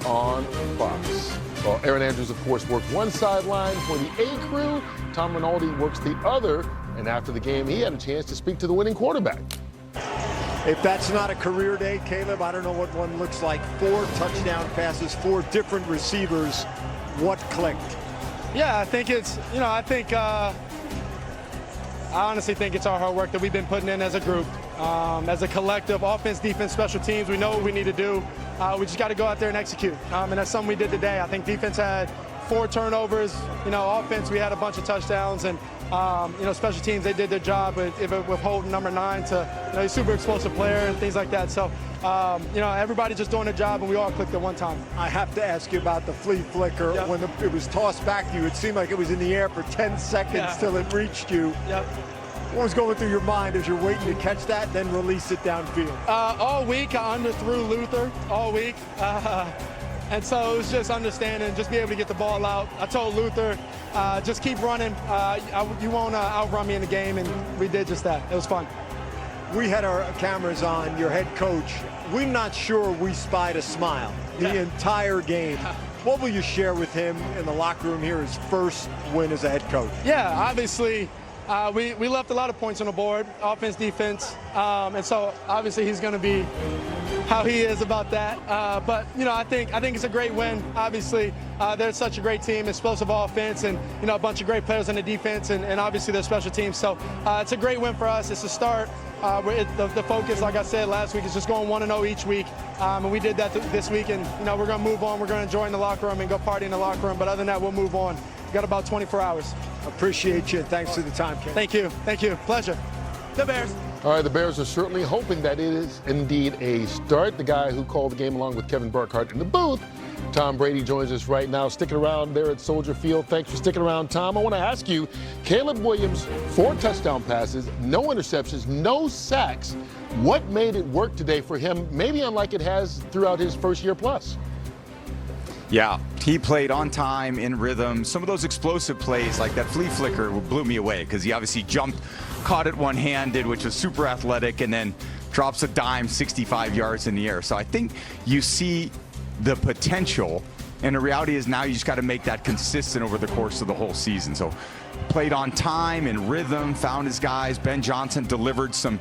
on Fox. Well, Aaron Andrews, of course, worked one sideline for the A crew. Tom Rinaldi works the other. And after the game, he had a chance to speak to the winning quarterback. If that's not a career day, Caleb, I don't know what one looks like. 4 touchdown passes, 4 different receivers. What clicked? Yeah, I think it's, I honestly think it's our hard work that we've been putting in as a group, as a collective, offense, defense, special teams. We know what we need to do. We just got to go out there and execute. And that's something we did today. I think defense had 4 turnovers. Offense, we had a bunch of touchdowns. And, special teams, they did their job with holding number 9 to, a super explosive player and things like that. So, everybody just doing their job, and we all clicked at one time. I have to ask you about the flea flicker. Yep. When it was tossed back to you, it seemed like it was in the air for 10 seconds till it reached you. Yep. What was going through your mind as you're waiting to catch that, then release it downfield? All week, I underthrew Luther all week. And so it was just understanding, just be able to get the ball out. I told Luther, just keep running. You won't outrun me in the game, and we did just that. It was fun. We had our cameras on your head coach. We're not sure we spied a smile the entire game. What will you share with him in the locker room here, his first win as a head coach? Yeah, obviously, we left a lot of points on the board, offense, defense, and so obviously he's going to be how he is about that. But I think it's a great win. Obviously, they're such a great team, explosive offense, and a bunch of great players on the defense, and obviously their special teams. So it's a great win for us. It's a start. The focus, like I said last week, is just going 1-0 each week, and we did that this week. And we're going to move on. We're going to enjoy in the locker room and go party in the locker room. But other than that, we'll move on. We've got about 24 hours. Appreciate you. Thanks for the time, Ken. Thank you. Pleasure. The Bears. All right, the Bears are certainly hoping that it is indeed a start. The guy who called the game along with Kevin Burkhardt in the booth, Tom Brady, joins us right now, sticking around there at Soldier Field. Thanks for sticking around, Tom. I want to ask you, Caleb Williams, 4 touchdown passes, no interceptions, no sacks. What made it work today for him, maybe unlike it has throughout his first year plus? Yeah, he played on time, in rhythm. Some of those explosive plays, like that flea flicker, blew me away because he obviously jumped, caught it one-handed, which was super athletic, and then drops a dime 65 yards in the air. So I think you see the potential, and the reality is now you just got to make that consistent over the course of the whole season. So played on time, in rhythm, found his guys. Ben Johnson delivered some,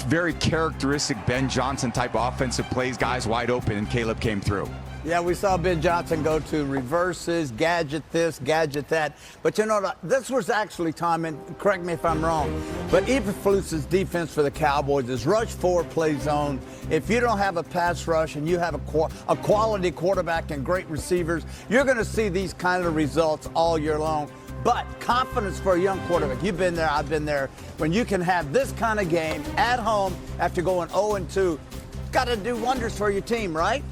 very characteristic Ben Johnson type offensive plays, guys wide open, and Caleb came through. Yeah, we saw Ben Johnson go to reverses, gadget this, gadget that. But this was actually, Tom, and correct me if I'm wrong, but Eberflus's defense for the Cowboys is rush 4, play zone. If you don't have a pass rush and you have a quality quarterback and great receivers, you're going to see these kind of results all year long. But confidence for a young quarterback, you've been there, I've been there, when you can have this kind of game at home after going 0-2, got to do wonders for your team, right?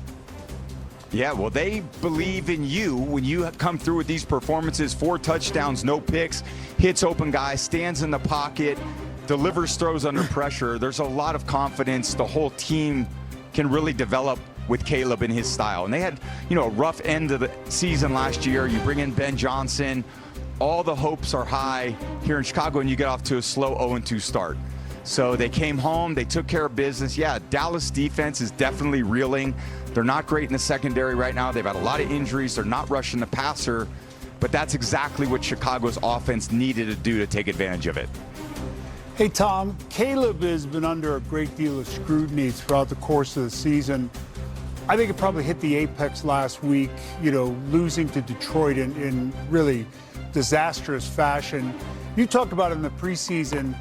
Yeah, well, they believe in you when you come through with these performances. 4 touchdowns, no picks, hits open guys, stands in the pocket, delivers throws under pressure. There's a lot of confidence. The whole team can really develop with Caleb and his style. And they had, a rough end of the season last year. You bring in Ben Johnson. All the hopes are high here in Chicago, and you get off to a slow 0-2 start. So they came home, they took care of business. Yeah, Dallas defense is definitely reeling. They're not great in the secondary right now. They've had a lot of injuries. They're not rushing the passer, but that's exactly what Chicago's offense needed to do to take advantage of it. Hey, Tom, Caleb has been under a great deal of scrutiny throughout the course of the season. I think it probably hit the apex last week, losing to Detroit in really disastrous fashion. You talked about in the preseason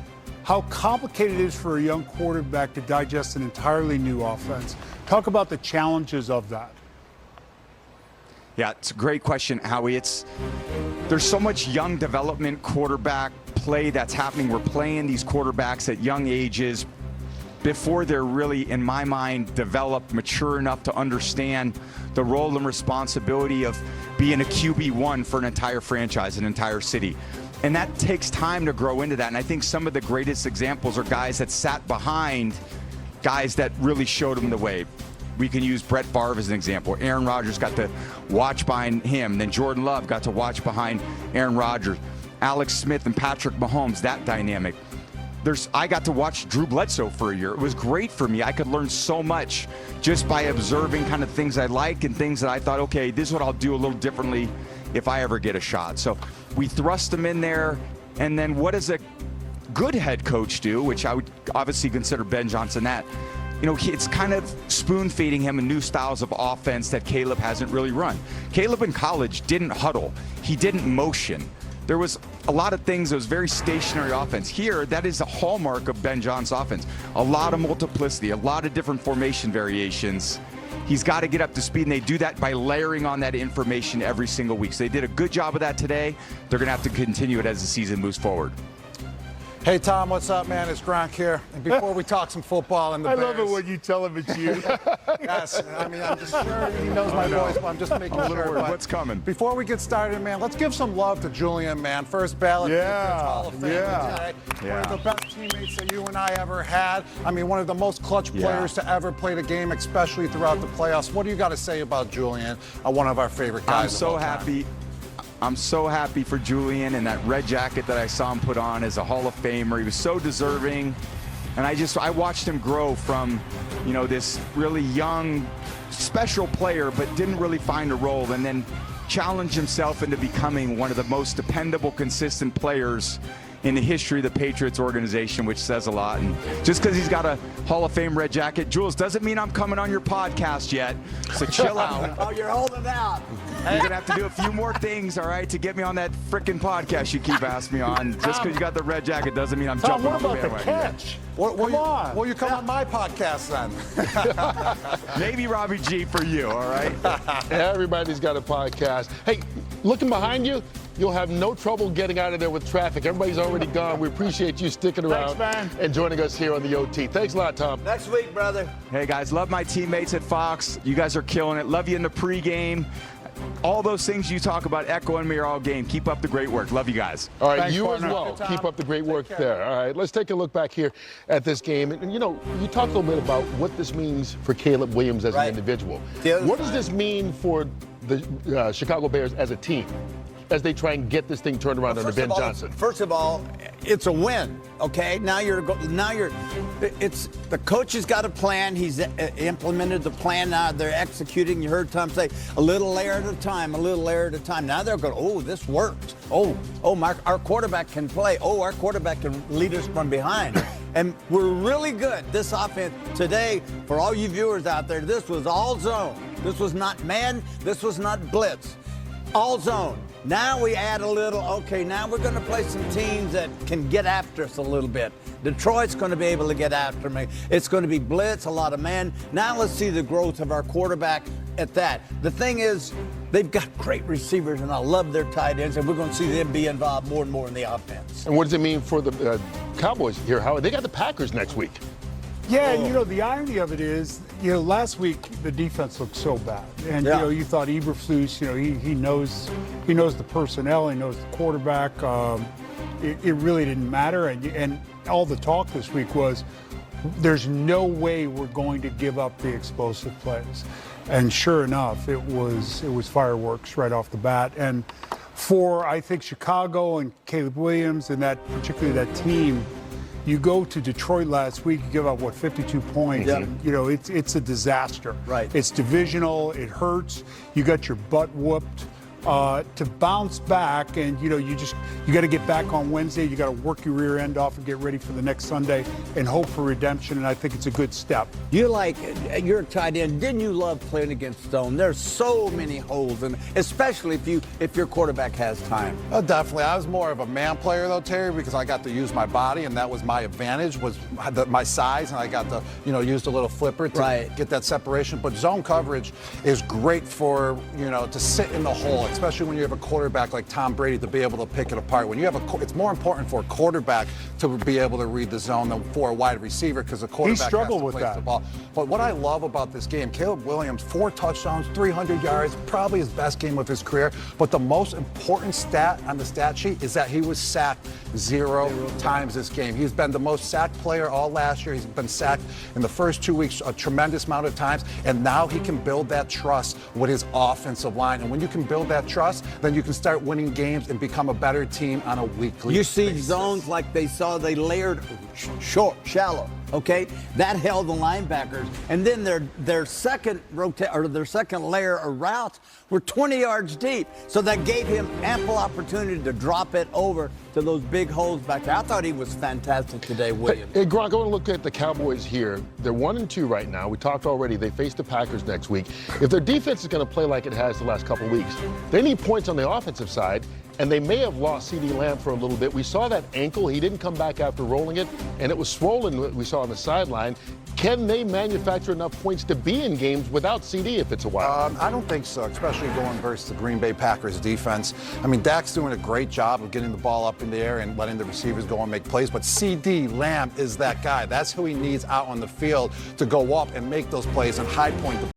how complicated it is for a young quarterback to digest an entirely new offense. Talk about the challenges of that. Yeah, it's a great question, Howie. There's so much young development quarterback play that's happening. We're playing these quarterbacks at young ages before they're really, in my mind, developed, mature enough to understand the role and responsibility of being a QB1 for an entire franchise, an entire city. And that takes time to grow into that. And I think some of the greatest examples are guys that sat behind guys that really showed them the way. We can use Brett Favre as an example. Aaron Rodgers got to watch behind him. Then Jordan Love got to watch behind Aaron Rodgers. Alex Smith and Patrick Mahomes, that dynamic. I got to watch Drew Bledsoe for a year. It was great for me. I could learn so much just by observing kind of things I like and things that I thought, okay, this is what I'll do a little differently if I ever get a shot. So we thrust him in there, and then what does a good head coach do, which I would obviously consider Ben Johnson that. It's kind of spoon-feeding him new styles of offense that Caleb hasn't really run. Caleb in college didn't huddle. He didn't motion. There was a lot of things that was very stationary offense. Here, that is a hallmark of Ben Johnson's offense. A lot of multiplicity, a lot of different formation variations. He's got to get up to speed, and they do that by layering on that information every single week. So they did a good job of that today. They're going to have to continue it as the season moves forward. Hey, Tom, what's up, man? It's Gronk here. And before we talk some football and the Bears. I love it when you tell him it's you. Yes, I'm just sure he knows my voice, but I'm just making sure. What's coming? Before we get started, man, let's give some love to Julian, man. First ballot Hall of Fame today. One of the best teammates that you and I ever had. One of the most clutch players to ever play the game, especially throughout the playoffs. What do you got to say about Julian, one of our favorite guys? I'm so happy. I'm so happy for Julian, and that red jacket that I saw him put on as a Hall of Famer. He was so deserving, and I watched him grow from, this really young, special player, but didn't really find a role, and then challenge himself into becoming one of the most dependable, consistent players in the history of the Patriots organization, which says a lot. And just because he's got a Hall of Fame red jacket, Jules, doesn't mean I'm coming on your podcast yet, so chill out. Oh, you're holding out. You're going to have to do a few more things, all right, to get me on that frickin' podcast you keep asking me on. Just because you got the red jacket doesn't mean I'm jumping on the bandwagon. What about the catch? Come on. Will you come on my podcast then? Maybe Robbie G for you, all right? Everybody's got a podcast. Hey, looking behind you, you'll have no trouble getting out of there with traffic. Everybody's already gone. We appreciate you sticking around and joining us here on the OT. Thanks a lot, Tom. Next week, brother. Hey, guys, love my teammates at Fox. You guys are killing it. Love you in the pregame. All those things you talk about echoing me all game. Keep up the great work. Love you guys. All right, Thanks, you partner. as well. Keep up the great work there. All right, let's take a look back here at this game. And, you talked a little bit about what this means for Caleb Williams as an individual. What does this mean for the Chicago Bears as a team as they try and get this thing turned around under Ben Johnson? First of all, it's a win. Okay, it's the coach has got a plan. He's implemented the plan. Now they're executing. You heard Tom say a little layer at a time, a little layer at a time. Now they're going, oh, this worked. Our quarterback can play. Oh, our quarterback can lead us from behind. And we're really good. This offense today, for all you viewers out there, this was all zone. This was not man. This was not blitz. All zone. Now we add a little, now we're going to play some teams that can get after us a little bit. Detroit's going to be able to get after me. It's going to be blitz, a lot of man. Now let's see the growth of our quarterback at that. The thing is, they've got great receivers, and I love their tight ends, and we're going to see them be involved more and more in the offense. And what does it mean for the Cowboys here, Howard? They got the Packers next week. Yeah, the irony of it is, last week the defense looked so bad, and you thought Eberflus, he knows the personnel, he knows the quarterback. It really didn't matter, and all the talk this week was, there's no way we're going to give up the explosive plays, and sure enough, it was fireworks right off the bat, and for I think Chicago and Caleb Williams and particularly that team. You go to Detroit last week, you give up, 52 points. Yeah. And, it's a disaster. Right. It's divisional. It hurts. You got your butt whooped. To bounce back, and you got to get back on Wednesday. You got to work your rear end off and get ready for the next Sunday and hope for redemption. And I think it's a good step. You're a tight end. Didn't you love playing against Stone? There's so many holes, and especially if your quarterback has time. Oh, definitely. I was more of a man player though, Terry, because I got to use my body, and that was my advantage, was my size, and I got to use a little flipper to get that separation. But zone coverage is great for to sit in the hole, especially when you have a quarterback like Tom Brady to be able to pick it apart. When you have it's more important for a quarterback to be able to read the zone than for a wide receiver, because the quarterback struggled has to with place the ball. But what I love about this game, Caleb Williams, 4 touchdowns, 300 yards, probably his best game of his career. But the most important stat on the stat sheet is that he was sacked 0 times this game. He's been the most sacked player all last year. He's been sacked in the first 2 weeks a tremendous amount of times, and now he can build that trust with his offensive line. And when you can build that that trust, then you can start winning games and become a better team on a weekly You see basis. zones like they layered short, shallow. Okay, that held the linebackers, and then their second layer of routes were 20 yards deep, so that gave him ample opportunity to drop it over to those big holes back there. I thought he was fantastic today, William. Hey, Gronk, I want to look at the Cowboys here. They're 1-2 right now. We talked already. They face the Packers next week. If their defense is going to play like it has the last couple of weeks, they need points on the offensive side, and they may have lost CeeDee Lamb for a little bit. We saw that ankle. He didn't come back after rolling it, and it was swollen, we saw on the sideline. Can they manufacture enough points to be in games without CD if it's a while? I don't think so, especially going versus the Green Bay Packers defense. I mean, Dak's doing a great job of getting the ball up in the air and letting the receivers go and make plays, but CeeDee Lamb is that guy. That's who he needs out on the field to go up and make those plays and high point the